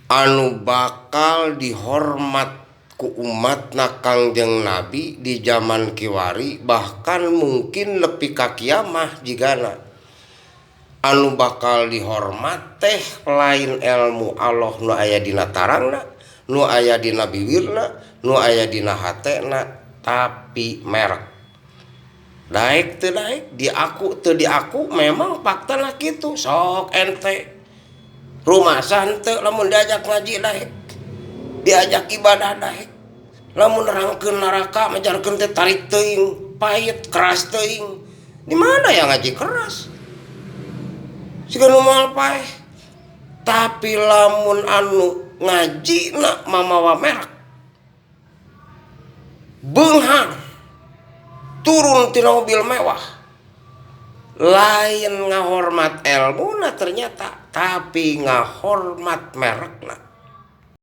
anu bakal dihormat ku umatna Kangjeng Nabi di zaman kiwari, bahkan mungkin lebih ka kiamah jigana anu bakal dihormat teh lain ilmu Allah nu aya dina tarangna, nu aya dina bibirna, nu aya dina hatena, tapi merek daek teu daek, diaku teu diaku, memang faktana kitu. Sok ente rumasan teu lamun diajak ngaji daek, diajak ibadah daek, lamun nerangkeun neraka majarkeun teh tarik teuing, pahit keras teuing. Di mana yang ngaji keras? Siga nu moal paeh. Tapi lamun anu ngajina mamawa merek, beunghar turun tina mobil mewah, lain ngahormat ilmuna ternyata, tapi ngahormat merekna.